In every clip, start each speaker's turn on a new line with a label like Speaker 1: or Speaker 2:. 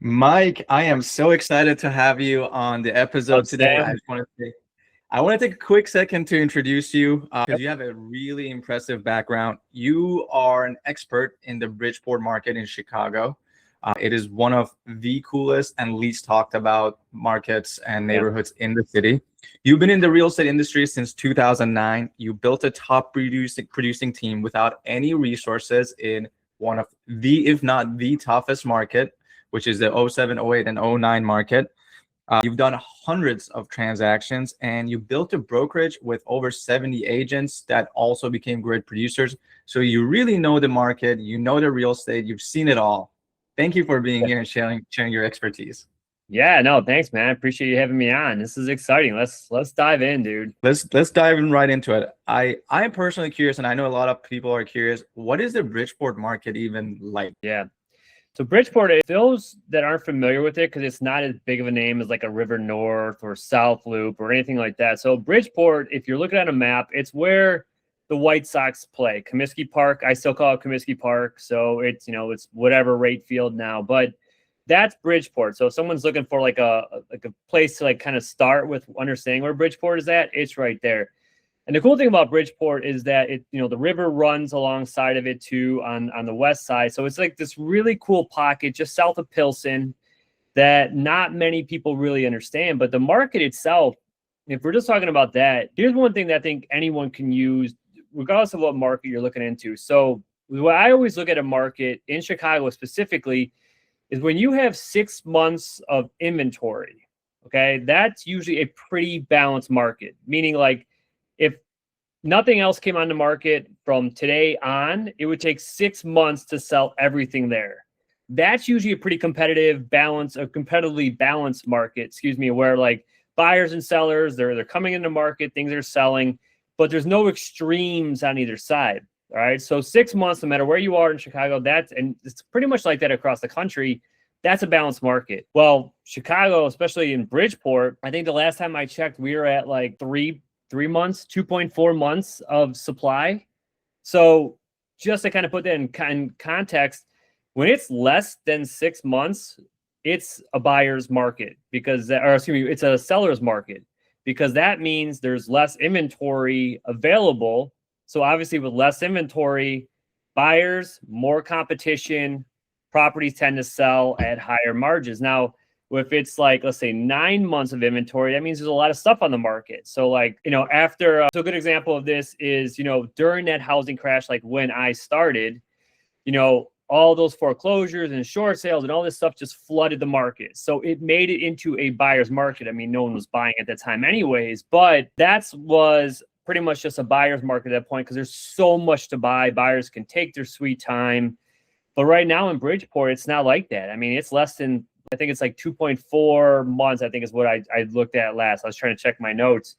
Speaker 1: Mike, I am so excited to have you on the episode
Speaker 2: Up,
Speaker 1: today.
Speaker 2: Sam?
Speaker 1: I want to take a quick second to introduce you because
Speaker 2: Yep.
Speaker 1: you have a really impressive background. You are an expert in the Bridgeport market in Chicago. It is one of the coolest and least talked about markets and
Speaker 2: Yeah.
Speaker 1: neighborhoods in the city. You've been in the real estate industry since 2009. You built a top producing team without any resources in one of the, if not the toughest market, which is the '07, '08, and '09 market. You've done hundreds of transactions and you built a brokerage with over 70 agents that also became great producers. So you really know the market, you know the real estate, you've seen it all. Thank you for being here and sharing your expertise.
Speaker 2: Yeah, no, thanks, man. I appreciate you having me on. This is exciting. Let's dive in, dude.
Speaker 1: Let's dive in right into it. I'm personally curious, and I know a lot of people are curious. What is the Bridgeport market even like?
Speaker 2: Yeah. So Bridgeport, those that aren't familiar with it, because it's not as big of a name as like a River North or South Loop or anything like that. So Bridgeport, if you're looking at a map, it's where the White Sox play. Comiskey Park, I still call it Comiskey Park. So it's whatever rate field now, but that's Bridgeport. So if someone's looking for like a place to like kind of start with understanding where Bridgeport is at, it's right there. And the cool thing about Bridgeport is that the river runs alongside of it too on the west side. So it's like this really cool pocket just south of Pilsen that not many people really understand. But the market itself, if we're just talking about that, here's one thing that I think anyone can use, regardless of what market you're looking into. So what I always look at a market in Chicago specifically is when you have 6 months of inventory, okay, that's usually a pretty balanced market, meaning like if nothing else came on the market from today on, it would take 6 months to sell everything there. That's usually a pretty competitively balanced market, where like buyers and sellers, they're coming into market, things are selling, but there's no extremes on either side. All right. So 6 months, no matter where you are in Chicago, and it's pretty much like that across the country. That's a balanced market. Well, Chicago, especially in Bridgeport, I think the last time I checked, we were at like 3 months, 2.4 months of supply. So just to kind of put that in context, when it's less than 6 months, it's a buyer's market it's a seller's market because that means there's less inventory available. So obviously with less inventory, buyers, more competition, properties tend to sell at higher margins. Now, if it's like, let's say 9 months of inventory, that means there's a lot of stuff on the market. So like, so a good example of this is, during that housing crash, like when I started, all those foreclosures and short sales and all this stuff just flooded the market. So it made it into a buyer's market. I mean, no one was buying at that time anyways, but was pretty much just a buyer's market at that point because there's so much to buy. Buyers can take their sweet time. But right now in Bridgeport, it's not like that. I mean, it's less than, I think it's like 2.4 months, I think is what I looked at last. I was trying to check my notes.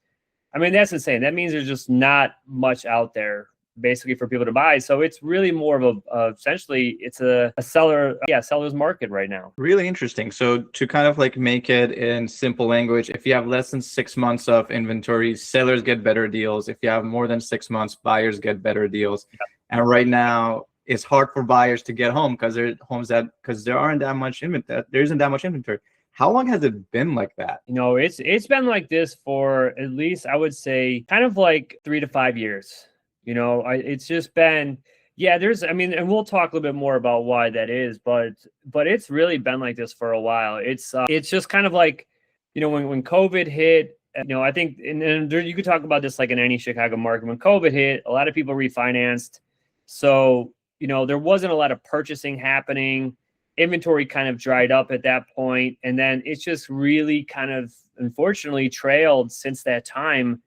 Speaker 2: I mean, that's insane. That means there's just not much out there basically for people to buy. So it's really more of essentially it's a seller's market right now.
Speaker 1: Really interesting. So to kind of like make it in simple language, if you have less than 6 months of inventory, sellers get better deals. If you have more than 6 months, buyers get better deals.
Speaker 2: Yeah.
Speaker 1: And right now it's hard for buyers to get home because there aren't that much inventory. There isn't that much inventory. How long has it been like that?
Speaker 2: It's been like this for at least, I would say, kind of like 3 to 5 years. It's just been, yeah, and we'll talk a little bit more about why that is, but it's really been like this for a while. It's just kind of like, when COVID hit, I think, and you could talk about this like in any Chicago market. When COVID hit, a lot of people refinanced. So, there wasn't a lot of purchasing happening. Inventory kind of dried up at that point. And then it's just really kind of, unfortunately, trailed since that time.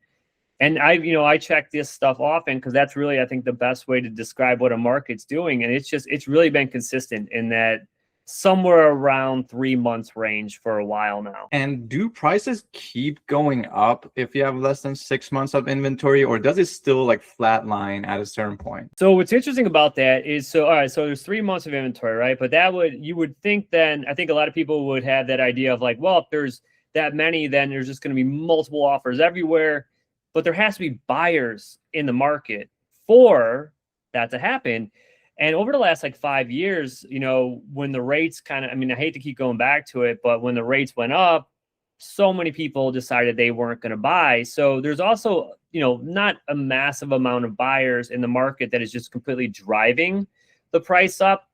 Speaker 2: And I check this stuff often because that's really, I think, the best way to describe what a market's doing. And it's really been consistent in that somewhere around 3 months range for a while now.
Speaker 1: And do prices keep going up if you have less than 6 months of inventory, or does it still like flatline at a certain point?
Speaker 2: So what's interesting about that is, all right, so there's 3 months of inventory, right? But you would think then, I think a lot of people would have that idea of like, well, if there's that many, then there's just going to be multiple offers everywhere. But there has to be buyers in the market for that to happen. And over the last like 5 years, when the rates I mean, I hate to keep going back to it, but when the rates went up, so many people decided they weren't going to buy. So there's also, not a massive amount of buyers in the market that is just completely driving the price up.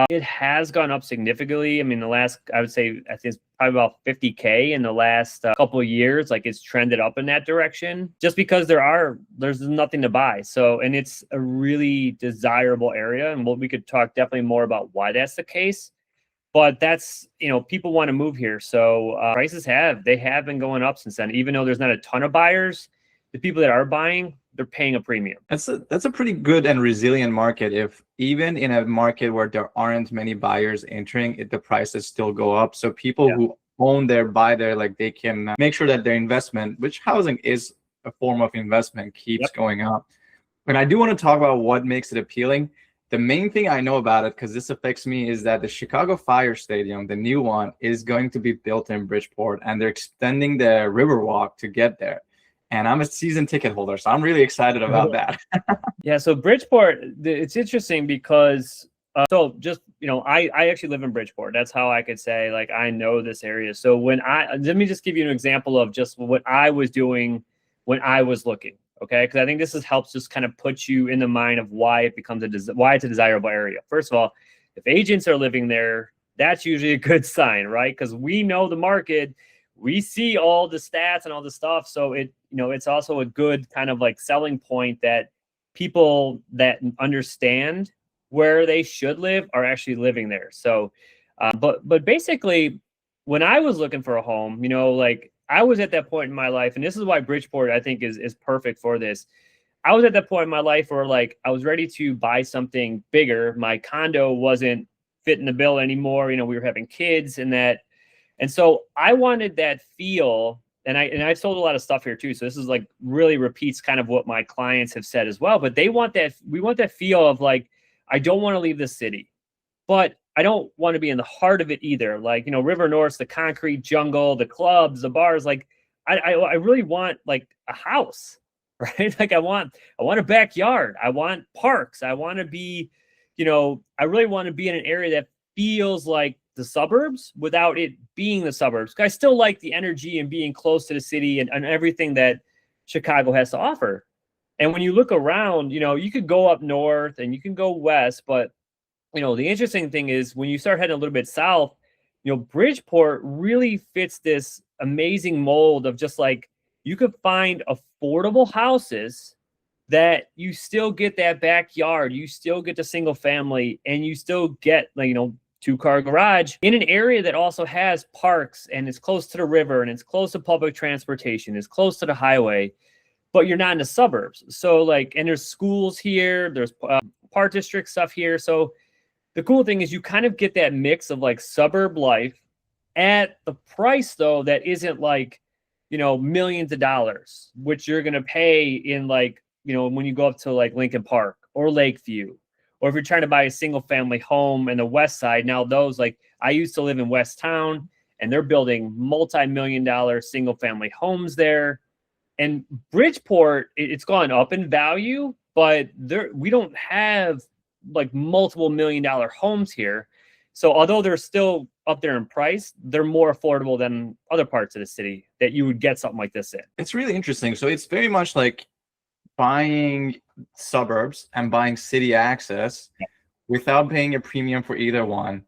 Speaker 2: It has gone up significantly. I mean, I would say, I think it's probably about 50K in the last couple of years. Like, it's trended up in that direction just because there's nothing to buy. So, and it's a really desirable area. And we could talk definitely more about why that's the case. But that's, people want to move here. So prices have been going up since then. Even though there's not a ton of buyers, the people that are buying, they're paying a premium.
Speaker 1: That's a pretty good and resilient market. If even in a market where there aren't many buyers entering it, the prices still go up. So people who buy there, like, they can make sure that their investment, which housing is a form of investment, keeps going up. And I do want to talk about what makes it appealing. The main thing I know about it, because this affects me, is that the Chicago Fire Stadium, the new one, is going to be built in Bridgeport, and they're extending the Riverwalk to get there. And I'm a season ticket holder, so I'm really excited about that.
Speaker 2: Yeah, so Bridgeport, it's interesting because, so just, I actually live in Bridgeport. That's how I could say, like, I know this area. So let me just give you an example of just what I was doing when I was looking. Okay, because I think this helps just kind of put you in the mind of why it becomes why it's a desirable area. First of all, if agents are living there, that's usually a good sign, right? Because we know the market, we see all the stats and all the stuff. So it's also a good kind of like selling point that people that understand where they should live are actually living there. So, but basically, when I was looking for a home, like, I was at that point in my life, and this is why Bridgeport, I think, is perfect for this. I was at that point in my life where, like, I was ready to buy something bigger. My condo wasn't fitting the bill anymore. We were having kids and that. And so I wanted that feel, and I've sold a lot of stuff here too. So this is like really repeats kind of what my clients have said as well. But we want that feel of, like, I don't want to leave the city, but I don't want to be in the heart of it either. Like, River North's the concrete jungle, the clubs, the bars. Like, I really want, like, a house, right? Like, I want a backyard. I want parks. I want to be, I really want to be in an area that feels like the suburbs without it being the suburbs. I still like the energy and being close to the city and everything that Chicago has to offer. And when you look around, you could go up north and you can go west, but the interesting thing is when you start heading a little bit south, Bridgeport really fits this amazing mold of just, like, you could find affordable houses that you still get that backyard, you still get the single family, and you still get, like, 2-car garage in an area that also has parks and it's close to the river and it's close to public transportation, it's close to the highway, but you're not in the suburbs. So, like, and there's schools here, there's park district stuff here. So the cool thing is you kind of get that mix of, like, suburb life at the price, though, that isn't like, millions of dollars, which you're going to pay in, like, when you go up to, like, Lincoln Park or Lakeview, or if you're trying to buy a single family home in the West Side. Now those, like, I used to live in West Town, and they're building multi-million-dollar single family homes there. And Bridgeport, it's gone up in value, but we don't have, like, multiple $1-million homes here. So although they're still up there in price, they're more affordable than other parts of the city that you would get something like this in.
Speaker 1: It's really interesting. So it's very much like buying suburbs and buying city access without paying a premium for either one.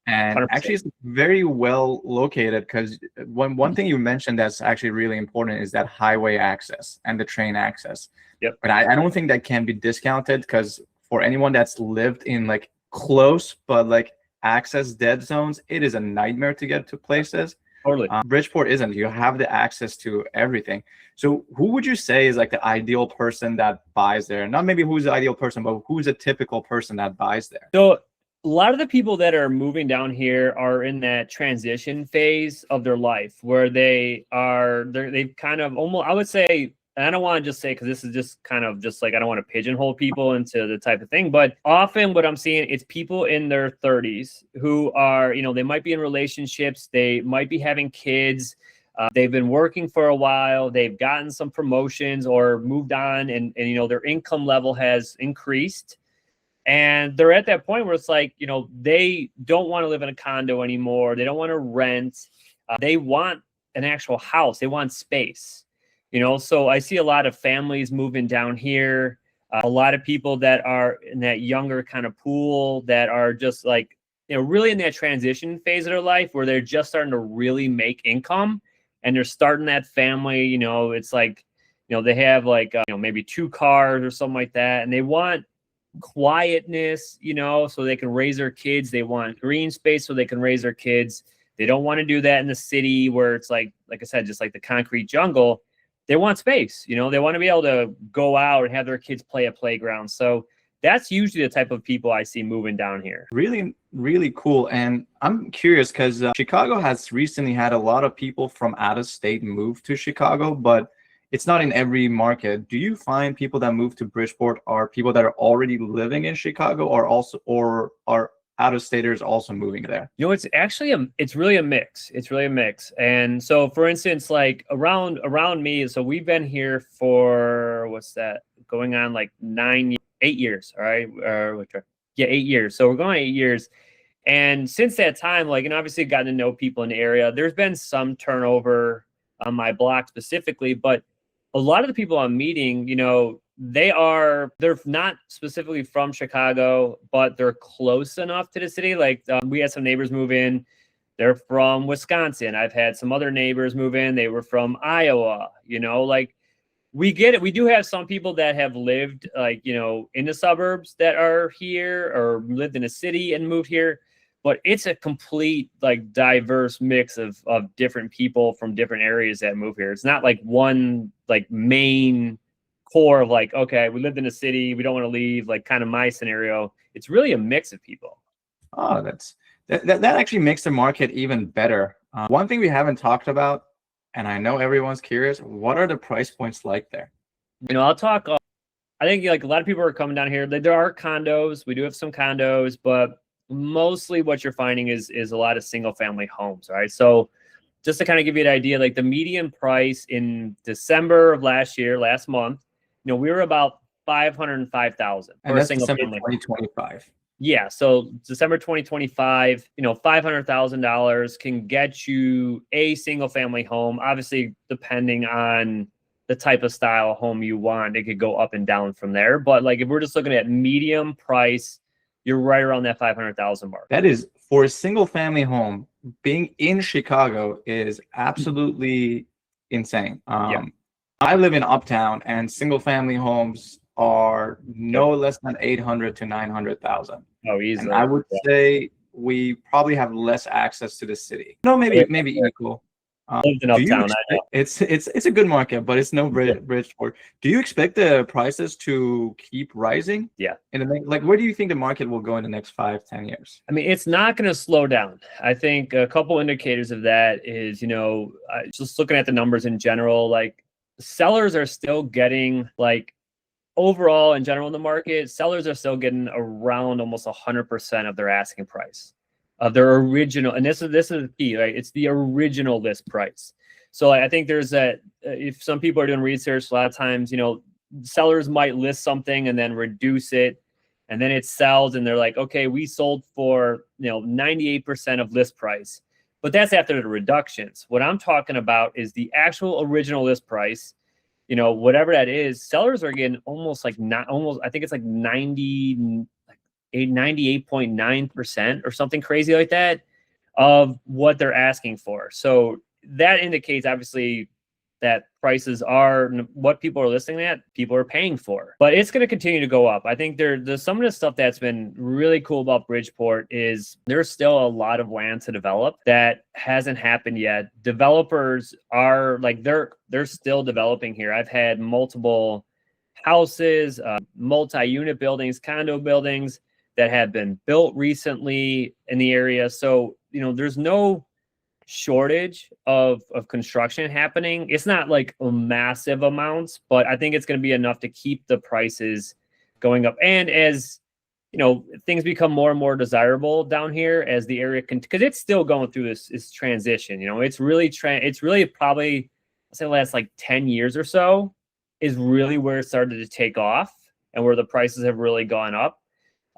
Speaker 1: And
Speaker 2: 100%.
Speaker 1: actually, it's very well located, because one thing you mentioned that's actually really important is that highway access and the train access.
Speaker 2: Yep.
Speaker 1: But I don't think that can be discounted, because for anyone that's lived in, like, close but, like, access dead zones, it is a nightmare to get to places.
Speaker 2: Totally.
Speaker 1: Bridgeport isn't. You have the access to everything. So who would you say is, like, the ideal person that buys there? Not maybe who's the ideal person, but who's a typical person that buys there?
Speaker 2: So a lot of the people that are moving down here are in that transition phase of their life where they've kind of almost, I would say, and I don't want to just say, because this is just kind of just like, I don't want to pigeonhole people into the type of thing, but often what I'm seeing, it's people in their 30s who are, they might be in relationships, they might be having kids, they've been working for a while, they've gotten some promotions or moved on, and their income level has increased. And they're at that point where it's like, they don't want to live in a condo anymore. They don't want to rent. They want an actual house. They want space, So I see a lot of families moving down here. A lot of people that are in that younger kind of pool that are just like, really in that transition phase of their life where they're just starting to really make income and they're starting that family. It's like, they have like, maybe 2 cars or something like that. And they want quietness, so they can raise their kids. They want green space so they can raise their kids. They don't want to do that in the city where it's like I said, just like the concrete jungle. They want space, they want to be able to go out and have their kids play at playgrounds. So that's usually the type of people I see moving down here.
Speaker 1: Really, really cool. And I'm curious because Chicago has recently had a lot of people from out of state move to Chicago, but it's not in every market. Do you find people that move to Bridgeport are people that are already living in Chicago or are out of staters also moving there?
Speaker 2: It's actually it's really a mix. It's really a mix. And so for instance, like around me, so we've been here for going on like 8 years. All right. 8 years. So we're going 8 years. And since that time, obviously gotten to know people in the area. There's been some turnover on my block specifically, but a lot of the people I'm meeting, they're not specifically from Chicago, but they're close enough to the city. Like we had some neighbors move in. They're from Wisconsin. I've had some other neighbors move in. They were from Iowa, we get it. We do have some people that have lived in the suburbs that are here or lived in a city and moved here. But it's a complete diverse mix of different people from different areas that move here. It's not like one main core of okay, we lived in a city, we don't want to leave, kind of my scenario. It's really a mix of people.
Speaker 1: Oh, that actually makes the market even better. One thing we haven't talked about, and I know everyone's curious, what are the price points like there?
Speaker 2: I'll talk. I think a lot of people are coming down here. There are condos. We do have some condos, but mostly what you're finding is a lot of single family homes, right? So just to kind of give you an idea, the median price in December of last month, we were about 505,000 for a single
Speaker 1: December
Speaker 2: family
Speaker 1: 2025.
Speaker 2: Yeah, so December 2025, $500,000 can get you a single family home. Obviously, depending on the type of style home you want, it could go up and down from there. But if we're just looking at medium price, you're right around that 500,000 mark.
Speaker 1: That is, for a single family home, being in Chicago is absolutely insane. I live in Uptown, and single family homes are no less than 800 to 900,000.
Speaker 2: Oh, easily.
Speaker 1: And I would say we probably have less access to the city. No, maybe equal.
Speaker 2: Lived in Uptown.
Speaker 1: It's a good market, but it's no Bridgeport. Do you expect the prices to keep rising?
Speaker 2: Yeah.
Speaker 1: Where do you think the market will go in the next 5-10 years?
Speaker 2: I mean, it's not going to slow down. I think a couple indicators of that is, just looking at the numbers in general, sellers are still getting overall in general in the market, sellers are still getting around almost 100% of their asking price of their original. And this is the key, right? It's the original list price. So I think there's if some people are doing research, a lot of times, sellers might list something and then reduce it, and then it sells and they're like, okay, we sold for, 98% of list price, but that's after the reductions. What I'm talking about is the actual original list price. Whatever that is, sellers are getting almost I think it's 98.9% or something crazy like that of what they're asking for. So that indicates obviously that prices are what people are listing at, people are paying for. But it's going to continue to go up. I think there's some of the stuff that's been really cool about Bridgeport is there's still a lot of land to develop that hasn't happened yet. Developers are they're still developing here. I've had multiple houses, multi-unit buildings, condo buildings that have been built recently in the area. So, there's no shortage of construction happening. It's not a massive amounts, but I think it's going to be enough to keep the prices going up. And as things become more and more desirable down here as the area because it's still going through this transition. It's really probably I'd say the last 10 years or so is really where it started to take off and where the prices have really gone up.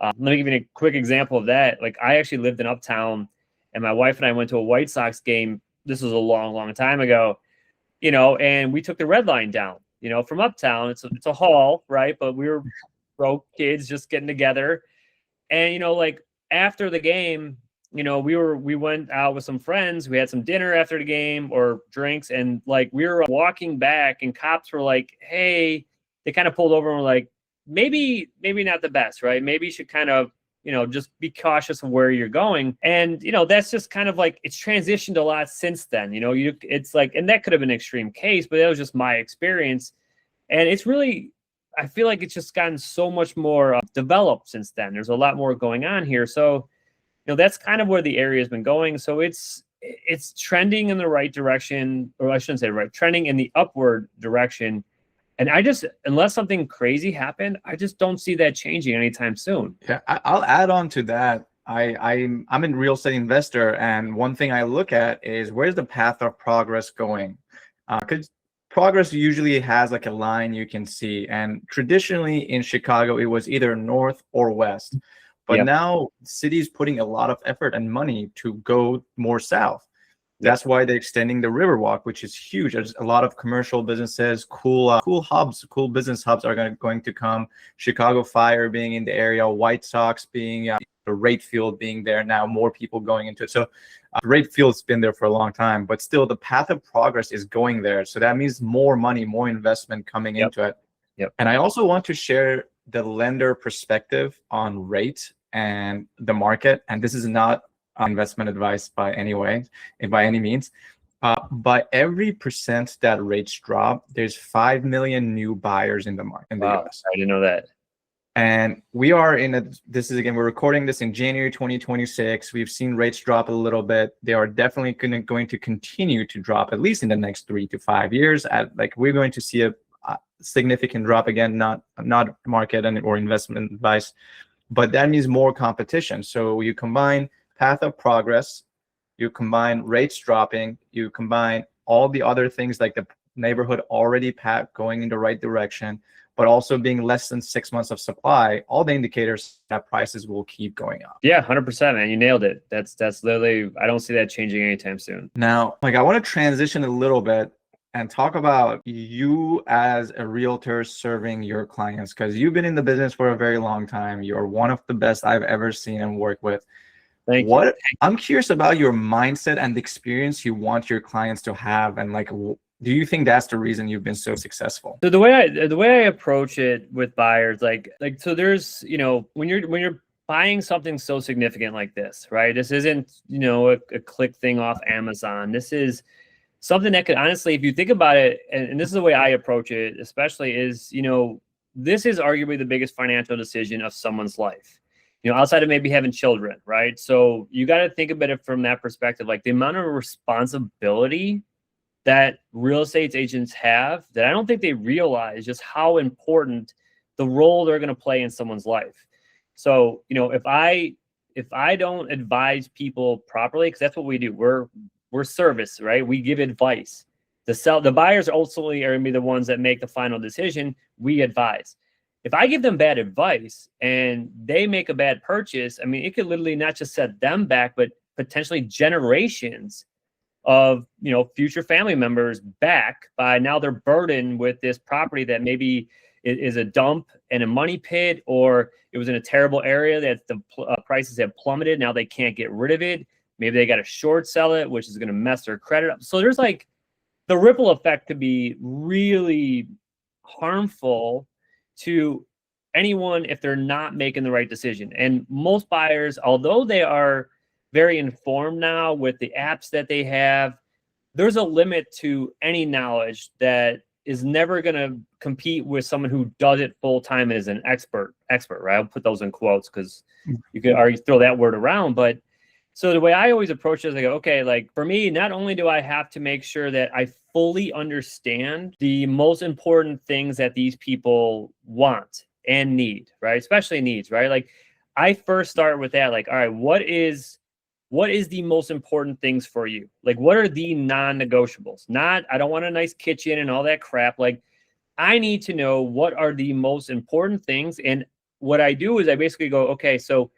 Speaker 2: Let me give you a quick example of that. Like I actually lived in Uptown, and my wife and I went to a White Sox game. This was a long, long time ago, and we took the Red Line down, from Uptown. It's a hall, right? But we were broke kids just getting together. And, like after the game, we went out with some friends. We had some dinner after the game or drinks. And like, we were walking back and cops were like, hey, they kind of pulled over and were like, maybe not the best, right? Maybe you should kind of, just be cautious of where you're going. And, that's just kind of like, it's transitioned a lot since then, it's like, and that could have been an extreme case, but that was just my experience. And it's really, I feel like it's just gotten so much more developed since then. There's a lot more going on here. So, that's kind of where the area has been going. So it's trending in the right direction, or I shouldn't say right, trending in the upward direction. And unless something crazy happened, I just don't see that changing anytime soon.
Speaker 1: Yeah, I'll add on to that. I'm a real estate investor, and one thing I look at is where's the path of progress going? Because progress usually has like a line you can see, and traditionally in Chicago, it was either north or west. But now the city's putting a lot of effort and money to go more south. That's why they're extending the Riverwalk, which is huge. There's a lot of commercial businesses, cool hubs, cool business hubs are going to come. Chicago Fire being in the area, White Sox being, the Rate Field being there now, more people going into it. So Rate Field's been there for a long time, but still the path of progress is going there. So that means more money, more investment coming into it. And I also want to share the lender perspective on rate and the market. And this is not investment advice by any means. By every percent that rates drop, there's 5 million new buyers in the market in the US.
Speaker 2: I didn't know that.
Speaker 1: And we are we're recording this in January 2026. We've seen rates drop a little bit. They are definitely going to continue to drop at least in the next 3 to 5 years. We're going to see a significant drop again, not market or investment advice, but that means more competition. So you combine path of progress, you combine rates dropping, you combine all the other things like the neighborhood already going in the right direction, but also being less than 6 months of supply, all the indicators that prices will keep going up.
Speaker 2: Yeah, 100%, man. You nailed it. That's literally, I don't see that changing anytime soon.
Speaker 1: Now, I want to transition a little bit and talk about you as a realtor serving your clients, because you've been in the business for a very long time. You're one of the best I've ever seen and worked with.
Speaker 2: Thank you.
Speaker 1: I'm curious about your mindset and the experience you want your clients to have, and do you think that's the reason you've been so successful?
Speaker 2: So the way I approach it with buyers, so there's, when you're buying something so significant like this, right? This isn't, a click thing off Amazon. This is something that could honestly, if you think about it, and this is the way I approach it, especially is, this is arguably the biggest financial decision of someone's life. Outside of maybe having children, right? So you got to think about it from that perspective, like the amount of responsibility that real estate agents have, that I don't think they realize just how important the role they're going to play in someone's life. So, if I don't advise people properly, because that's what we do, we're service, right? We give advice. The buyers ultimately are going to be the ones that make the final decision. We advise. If I give them bad advice and they make a bad purchase, I mean, it could literally not just set them back, but potentially generations of, future family members back by now they're burdened with this property that maybe is a dump and a money pit, or it was in a terrible area that the prices have plummeted. Now they can't get rid of it. Maybe they got to short sell it, which is going to mess their credit up. So there's the ripple effect could be really harmful to anyone if they're not making the right decision. And most buyers, although they are very informed now with the apps that they have, there's a limit to any knowledge that is never going to compete with someone who does it full time and is an expert, right? I'll put those in quotes because you could already throw that word around. But so the way I always approach it is I go, okay, for me, not only do I have to make sure that I fully understand the most important things that these people want and need, right? Especially needs, right? I first start with that, all right, what is the most important things for you? What are the non-negotiables? I don't want a nice kitchen and all that crap. I need to know what are the most important things. And what I do is I basically go, okay, so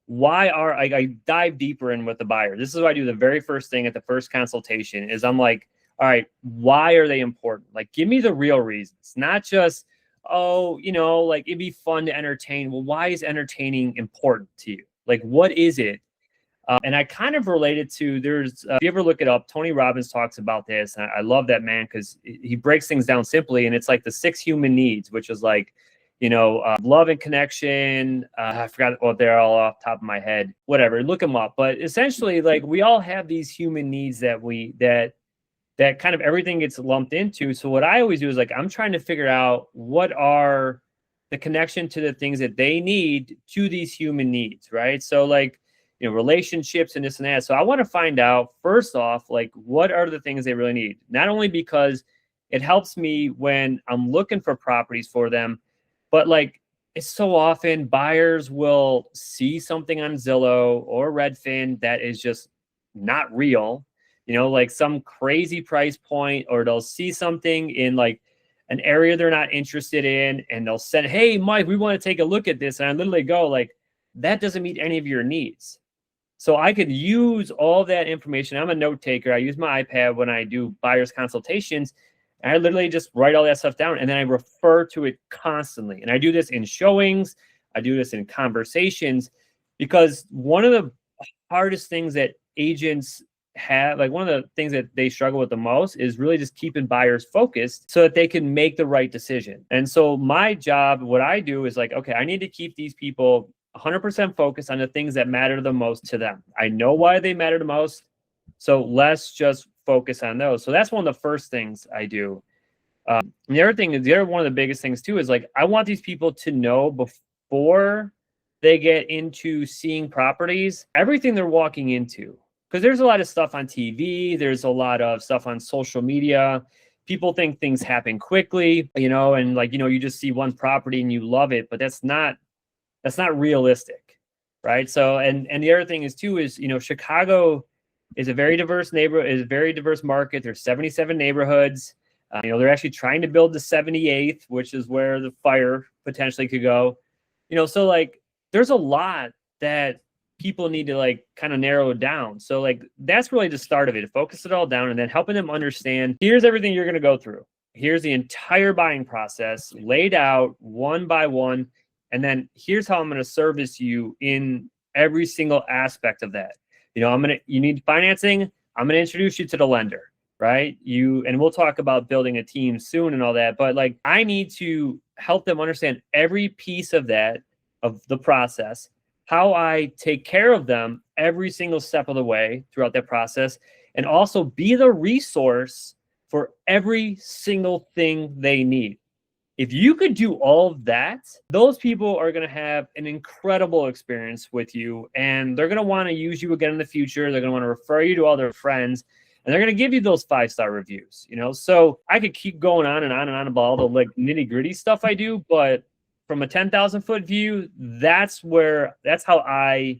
Speaker 2: I dive deeper in with the buyer. This is what I do. The very first thing at the first consultation is I'm like, all right, why are they important? Like, give me the real reasons, not just, oh, like it'd be fun to entertain. Well, why is entertaining important to you? Like, what is it? And I kind of related to if you ever look it up, Tony Robbins talks about this. And I love that man because he breaks things down simply. And it's like the 6 human needs, which is like, love and connection. I forgot what they're all off the top of my head, whatever, look them up. But essentially, like, we all have these human needs that kind of everything gets lumped into. So what I always do is like, I'm trying to figure out what are the connection to the things that they need to these human needs, right? So like, relationships and this and that. So I want to find out first off, like, what are the things they really need? Not only because it helps me when I'm looking for properties for them, but like, it's so often buyers will see something on Zillow or Redfin that is just not real, like some crazy price point, or they'll see something in like an area they're not interested in, and they'll say, hey, Mike, we want to take a look at this. And I literally go like, that doesn't meet any of your needs. So I could use all that information. I'm a note taker. I use my iPad when I do buyer's consultations. And I literally just write all that stuff down, and then I refer to it constantly. And I do this in showings. I do this in conversations, because one of the hardest things that agents have, like one of the things that they struggle with the most, is really just keeping buyers focused so that they can make the right decision. And so my job, what I do is like, okay, I need to keep these people 100% focused on the things that matter the most to them. I know why they matter the most, so let's just focus on those. So that's one of the first things I do. And the other one of the biggest things too is like, I want these people to know before they get into seeing properties, everything they're walking into. Because there's a lot of stuff on TV, there's a lot of stuff on social media. People think things happen quickly, and like, you just see one property and you love it, but that's not realistic, right? So, and the other thing is too is, Chicago is a very diverse neighborhood, is a very diverse market. There's 77 neighborhoods. They're actually trying to build the 78th, which is where the fire potentially could go. So like, there's a lot that people need to like kind of narrow it down. So like, that's really the start of it, to focus it all down and then helping them understand, here's everything you're going to go through. Here's the entire buying process laid out one by one. And then here's how I'm going to service you in every single aspect of that. You need financing. I'm going to introduce you to the lender, right? And we'll talk about building a team soon and all that. But like, I need to help them understand every piece of that, of the process, how I take care of them every single step of the way throughout that process, and also be the resource for every single thing they need. If you could do all of that, those people are going to have an incredible experience with you, and they're going to want to use you again in the future. They're going to want to refer you to all their friends, and they're going to give you those 5-star reviews, So I could keep going on and on and on about all the like nitty gritty stuff I do, but from a 10,000 foot view, that's how I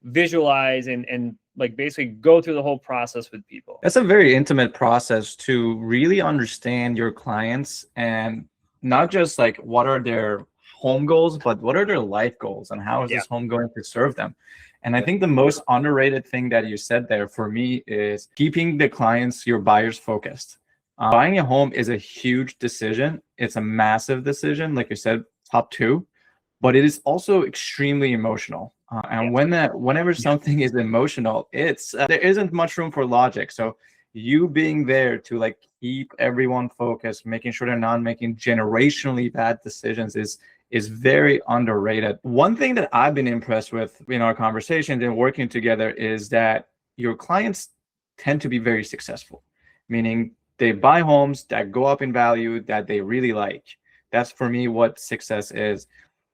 Speaker 2: visualize and like basically go through the whole process with people.
Speaker 1: That's a very intimate process to really understand your clients, and not just like what are their home goals, but what are their life goals, and how is this home going to serve them. And I think the most underrated thing that you said there for me is keeping the clients, your buyers, focused. Buying a home is a huge decision. It's a massive decision, like you said, top 2, but it is also extremely emotional. And whenever something is emotional, it's there isn't much room for logic. So you being there to like keep everyone focused, making sure they're not making generationally bad decisions is very underrated. One thing that I've been impressed with in our conversations and working together is that your clients tend to be very successful, meaning they buy homes that go up in value that they really like. That's for me what success is.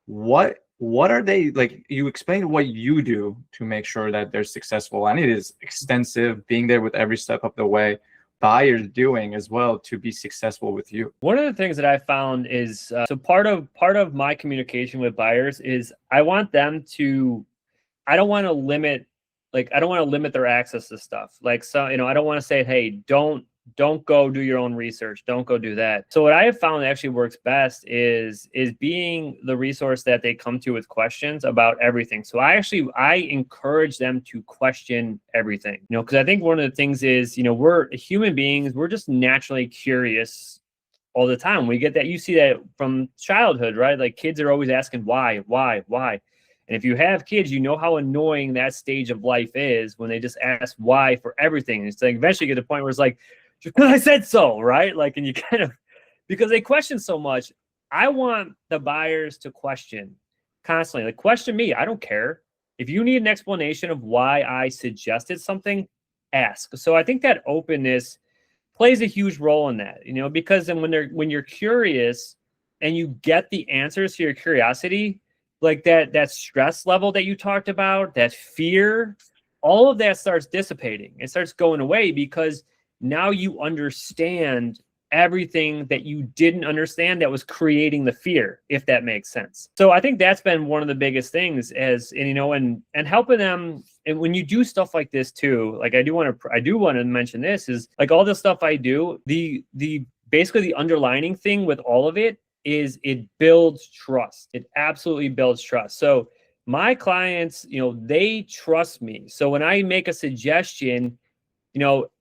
Speaker 1: What are they like? You explained what you do to make sure that they're successful, and it is extensive, being there with every step of the way. Buyers doing as well to be successful with you.
Speaker 2: One of the things that I found is so part of my communication with buyers is I want them to. I don't want to limit their access to stuff. Like, so I don't want to say, hey, don't Don't go do your own research. Don't go do that. So what I have found that actually works best is being the resource that they come to with questions about everything. So I encourage them to question everything, because I think one of the things is, we're human beings, we're just naturally curious all the time. We get that, you see that from childhood, right? Like kids are always asking why. And if you have kids, you know how annoying that stage of life is when they just ask why for everything. It's like eventually you get to the point where it's like, just because I said so, right? Like, and you kind of, because they question so much. I want the buyers to question constantly. Like, question me. I don't care. If you need an explanation of why I suggested something, ask. So I think that openness plays a huge role in that, because then when you're curious and you get the answers to your curiosity, like that stress level that you talked about, that fear, all of that starts dissipating. It starts going away because now you understand everything that you didn't understand that was creating the fear, if that makes sense. So I think that's been one of the biggest things and helping them. And when you do stuff like this too, like I do want to mention this is like all the stuff I do, the basically the underlining thing with all of it is it builds trust. It absolutely builds trust. So my clients, they trust me. So when I make a suggestion,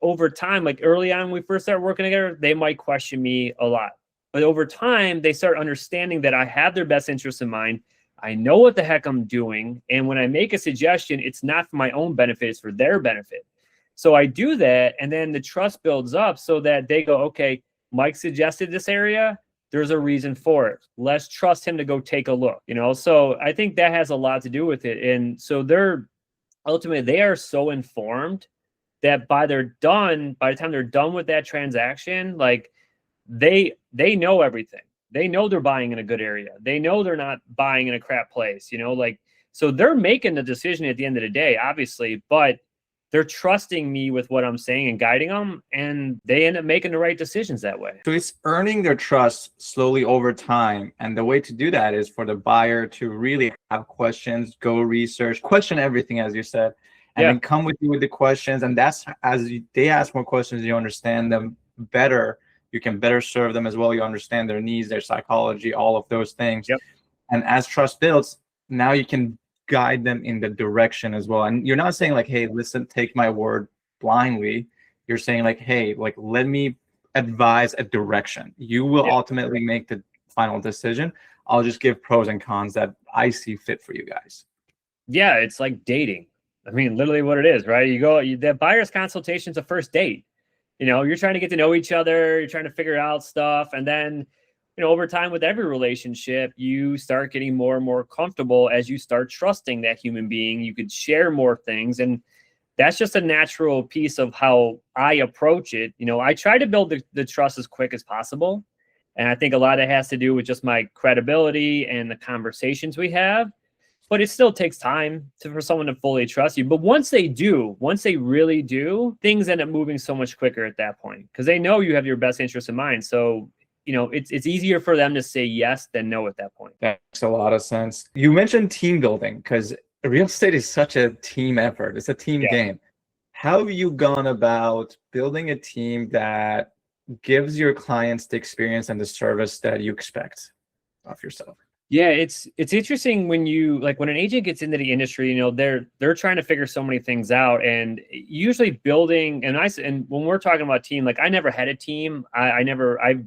Speaker 2: over time, like early on, when we first started working together, they might question me a lot. But over time, they start understanding that I have their best interest in mind. I know what the heck I'm doing. And when I make a suggestion, it's not for my own benefit, it's for their benefit. So I do that. And then the trust builds up so that they go, okay, Mike suggested this area. There's a reason for it. Let's trust him to go take a look, So I think that has a lot to do with it. And so ultimately, they are so informed that by the time they're done with that transaction, like they know everything. They know they're buying in a good area. They know they're not buying in a crap place, so they're making the decision at the end of the day, obviously, but they're trusting me with what I'm saying and guiding them, and they end up making the right decisions that way.
Speaker 1: So it's earning their trust slowly over time. And the way to do that is for the buyer to really have questions, go research, question everything, as you said, and then come with you with the questions. And that's they ask more questions, you understand them better. You can better serve them as well. You understand their needs, their psychology, all of those things.
Speaker 2: Yep.
Speaker 1: And as trust builds, now you can guide them in the direction as well. And you're not saying like, hey, listen, take my word blindly. You're saying like, hey, like, let me advise a direction. You will ultimately make the final decision. I'll just give pros and cons that I see fit for you guys.
Speaker 2: Yeah, it's like dating. I mean, literally what it is, right? The buyer's consultation is a first date. You're trying to get to know each other. You're trying to figure out stuff. And then, over time with every relationship, you start getting more and more comfortable as you start trusting that human being. You could share more things. And that's just a natural piece of how I approach it. I try to build the trust as quick as possible. And I think a lot of that has to do with just my credibility and the conversations we have. But it still takes time for someone to fully trust you. But once they really do, things end up moving so much quicker at that point because they know you have your best interest in mind. So, it's easier for them to say yes than no at that point.
Speaker 1: That makes a lot of sense. You mentioned team building because real estate is such a team effort. It's a team game. How have you gone about building a team that gives your clients the experience and the service that you expect of yourself?
Speaker 2: Yeah, it's interesting when when an agent gets into the industry, they're trying to figure so many things out, and usually building and when we're talking about team, like I never had a team. I've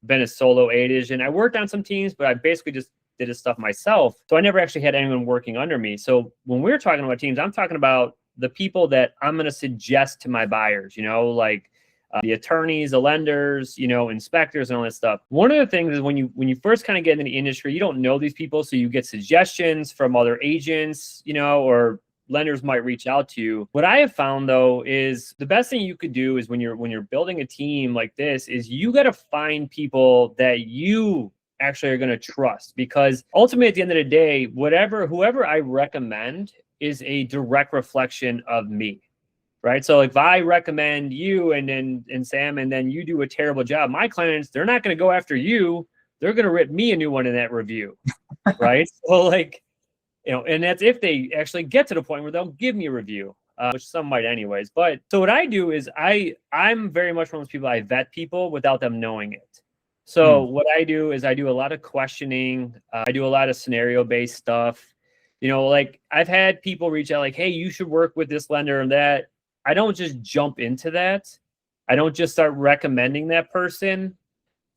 Speaker 2: been a solo agent. I worked on some teams, but I basically just did this stuff myself. So I never actually had anyone working under me. So when we're talking about teams, I'm talking about the people that I'm going to suggest to my buyers, the attorneys, the lenders, inspectors and all that stuff. One of the things is when you first kind of get into the industry, you don't know these people. So you get suggestions from other agents, or lenders might reach out to you. What I have found though is the best thing you could do is when you're building a team like this is you got to find people that you actually are going to trust, because ultimately at the end of the day, whoever I recommend is a direct reflection of me. Right. So if I recommend you and Sam, and then you do a terrible job, my clients, they're not going to go after you. They're going to rip me a new one in that review. Right. So and that's if they actually get to the point where they'll give me a review. which some might anyways. But so what I do is I'm very much one of those people, I vet people without them knowing it. So what I do is I do a lot of questioning. I do a lot of scenario-based stuff. You know, like I've had people reach out like, hey, you should work with this lender and that. I don't just jump into that. I don't just start recommending that person.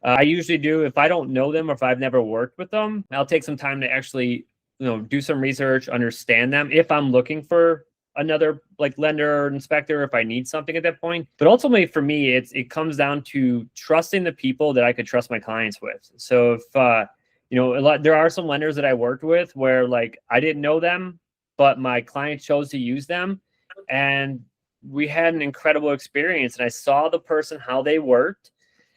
Speaker 2: I usually do, if I don't know them or if I've never worked with them, I'll take some time to actually, do some research, understand them if I'm looking for another like lender or inspector, if I need something at that point. But ultimately for me, it comes down to trusting the people that I could trust my clients with. So if, there are some lenders that I worked with where like I didn't know them, but my client chose to use them. And we had an incredible experience. And I saw the person, how they worked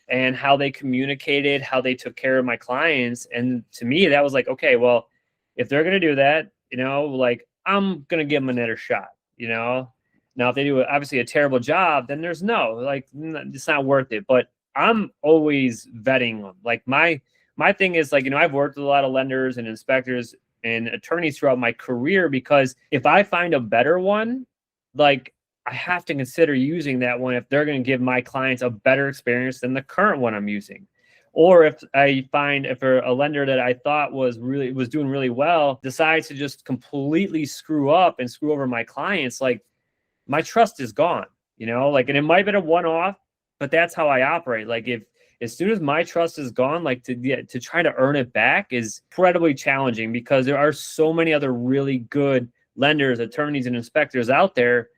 Speaker 2: and how they communicated, how they took care of my clients. And to me, that was like, okay, well, if they're going to do that, like I'm going to give them another shot, Now, if they do obviously a terrible job, then there's it's not worth it. But I'm always vetting them. Like my thing is like, I've worked with a lot of lenders and inspectors and attorneys throughout my career, because if I find a better one, like I have to consider using that one if they're going to give my clients a better experience than the current one I'm using. Or if I find if a lender that I thought was doing really well decides to just completely screw up and screw over my clients, like my trust is gone, and it might have been a one-off, but that's how I operate. Like as soon as my trust is gone, like to try to earn it back is incredibly challenging, because there are so many other really good lenders, attorneys, and inspectors out there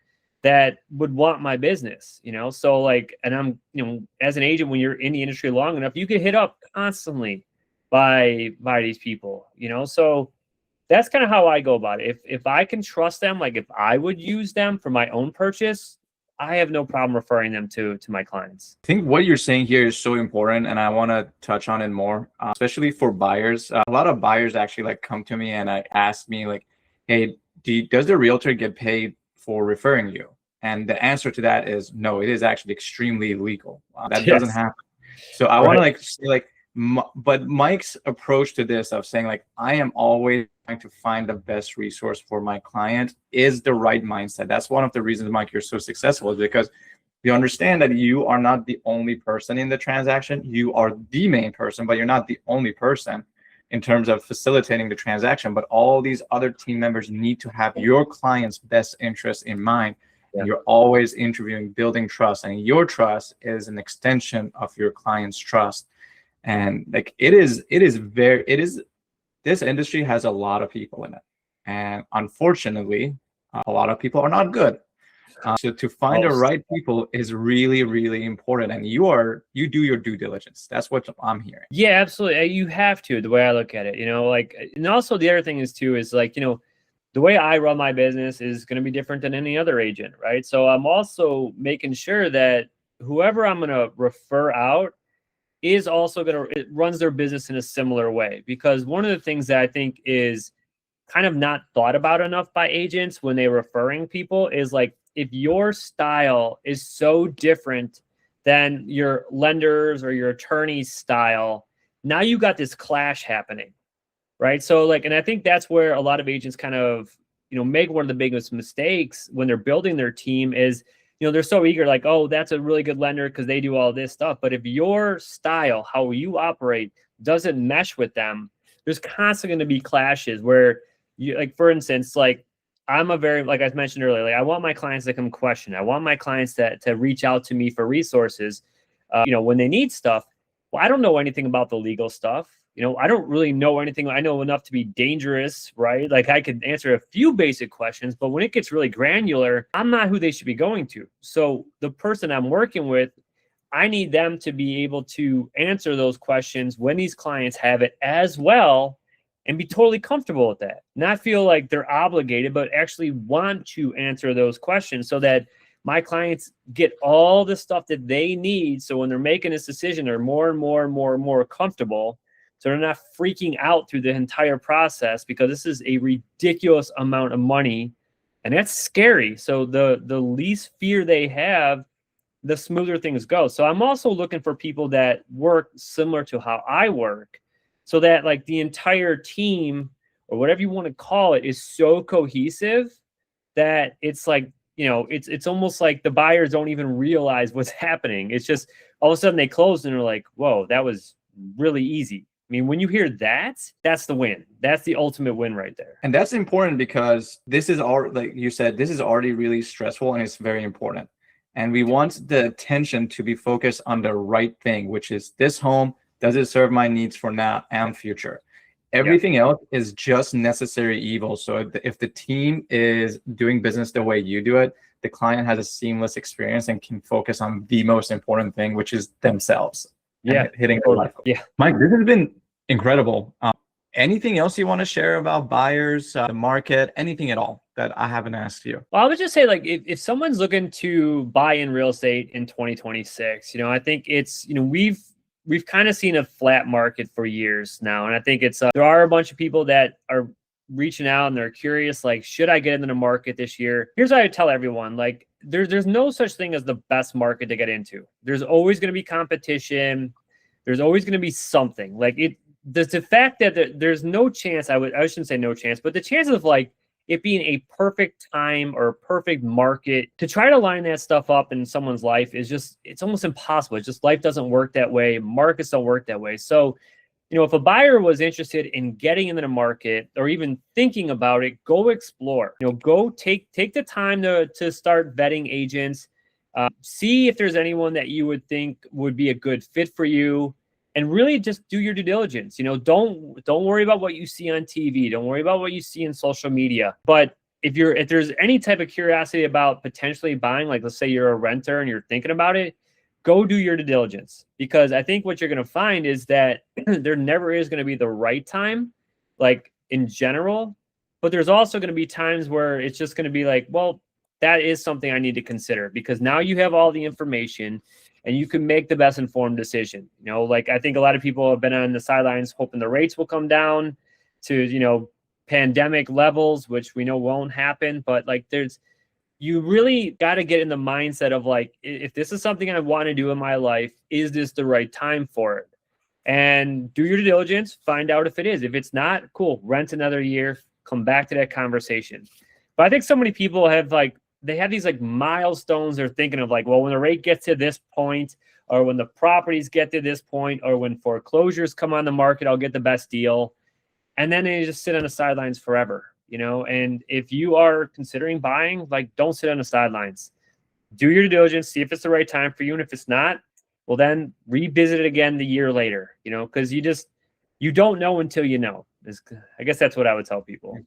Speaker 2: that would want my business, So like, and I'm, as an agent, when you're in the industry long enough, you get hit up constantly by these people, So that's kind of how I go about it. If I can trust them, like if I would use them for my own purchase, I have no problem referring them to my clients.
Speaker 1: I think what you're saying here is so important, and I want to touch on it more, especially for buyers. A lot of buyers actually like come to me and ask me like, hey, does the realtor get paid for referring you? And the answer to that is no. It is actually extremely illegal. That doesn't happen. So I want to like say like, but Mike's approach to this of saying like, I am always trying to find the best resource for my client is the right mindset. That's one of the reasons, Mike, you're so successful, is because you understand that you are not the only person in the transaction. You are the main person, but you're not the only person in terms of facilitating the transaction. But all these other team members need to have your client's best interest in mind. Yeah. You're always interviewing, building trust, and your trust is an extension of your client's trust. And like this industry has a lot of people in it, and unfortunately, a lot of people are not good. So to find the right people is really, really important, and you do your due diligence. That's what I'm hearing.
Speaker 2: Yeah, absolutely. You have to. The way I look at it, and also the other thing is like, the way I run my business is going to be different than any other agent, right? So I'm also making sure that whoever I'm going to refer out is also it runs their business in a similar way. Because one of the things that I think is kind of not thought about enough by agents when they're referring people is like, if your style is so different than your lenders or your attorney's style, now you got this clash happening. Right. So like, and I think that's where a lot of agents kind of, make one of the biggest mistakes when they're building their team is, they're so eager, like, oh, that's a really good lender because they do all this stuff. But if your style, how you operate, doesn't mesh with them, there's constantly going to be clashes where you, like, for instance, like I'm like I mentioned earlier, like I want my clients to come question. I want my clients to reach out to me for resources, when they need stuff. Well, I don't know anything about the legal stuff. I don't really know anything. I know enough to be dangerous, right? Like I could answer a few basic questions, but when it gets really granular, I'm not who they should be going to. So the person I'm working with, I need them to be able to answer those questions when these clients have it as well, and be totally comfortable with that. Not feel like they're obligated, but actually want to answer those questions so that my clients get all the stuff that they need. So when they're making this decision, they're more and more and more and more comfortable. So they're not freaking out through the entire process, because this is a ridiculous amount of money, and that's scary. So the least fear they have, the smoother things go. So I'm also looking for people that work similar to how I work, so that like the entire team or whatever you want to call it is so cohesive that it's like it's almost like the buyers don't even realize what's happening. It's just all of a sudden they close and they're like, whoa, that was really easy. I mean, when you hear that, that's the win. That's the ultimate win right there.
Speaker 1: And that's important because this is all, like you said, this is already really stressful and it's very important. And we want the attention to be focused on the right thing, which is this home, does it serve my needs for now and future? Everything else is just necessary evil. So if the team is doing business the way you do it, the client has a seamless experience and can focus on the most important thing, which is themselves.
Speaker 2: Yeah.
Speaker 1: Hitting their life goal.
Speaker 2: Yeah.
Speaker 1: Mike, this has been incredible. Anything else you want to share about buyers, the market, anything at all that I haven't asked you?
Speaker 2: Well, I would just say, like, if someone's looking to buy in real estate in 2026, I think it's, we've kind of seen a flat market for years now. And I think it's, there are a bunch of people that are reaching out and they're curious, like, should I get into the market this year? Here's what I tell everyone, like, there's no such thing as the best market to get into. There's always going to be competition. There's always going to be something like it. The fact that there's no chance, I shouldn't say no chance, but the chances of like it being a perfect time or a perfect market to try to line that stuff up in someone's life is just, it's almost impossible. It's just, life doesn't work that way. Markets don't work that way. So, if a buyer was interested in getting into the market or even thinking about it, go explore, go take the time to start vetting agents, see if there's anyone that you would think would be a good fit for you. And really just do your due diligence. Don't worry about what you see on TV. Don't worry about what you see in social media. But if there's any type of curiosity about potentially buying, like let's say you're a renter and you're thinking about it, go do your due diligence. Because I think what you're going to find is that there never is going to be the right time, like in general. But there's also going to be times where it's just going to be like, well, that is something I need to consider because now you have all the information and you can make the best informed decision. Like I think a lot of people have been on the sidelines hoping the rates will come down to, pandemic levels, which we know won't happen. But like you really got to get in the mindset of like, if this is something I want to do in my life, is this the right time for it? And do your due diligence, find out if it is. If it's not, cool, rent another year, come back to that conversation. But I think so many people have they have these like milestones they're thinking of, like, well, when the rate gets to this point, or when the properties get to this point, or when foreclosures come on the market, I'll get the best deal. And then they just sit on the sidelines forever, and if you are considering buying, like, don't sit on the sidelines. Do your due diligence, see if it's the right time for you. And if it's not, well, then revisit it again the year later, because you don't know until you know. I guess that's what I would tell people.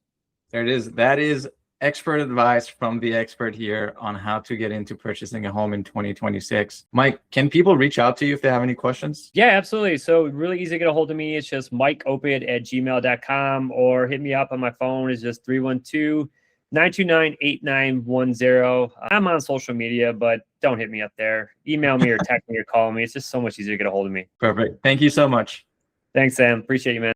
Speaker 1: There it is. That is expert advice from the expert here on how to get into purchasing a home in 2026. Mike, can people reach out to you if they have any questions?
Speaker 2: Yeah, absolutely. So really easy to get a hold of me. It's just mikeopid@gmail.com, or hit me up on my phone. It's just 312-929-8910. I'm on social media, but don't hit me up there. Email me or text me or call me. It's just so much easier to get a hold of me.
Speaker 1: Perfect. Thank you so much.
Speaker 2: Thanks, Sam. Appreciate you, man.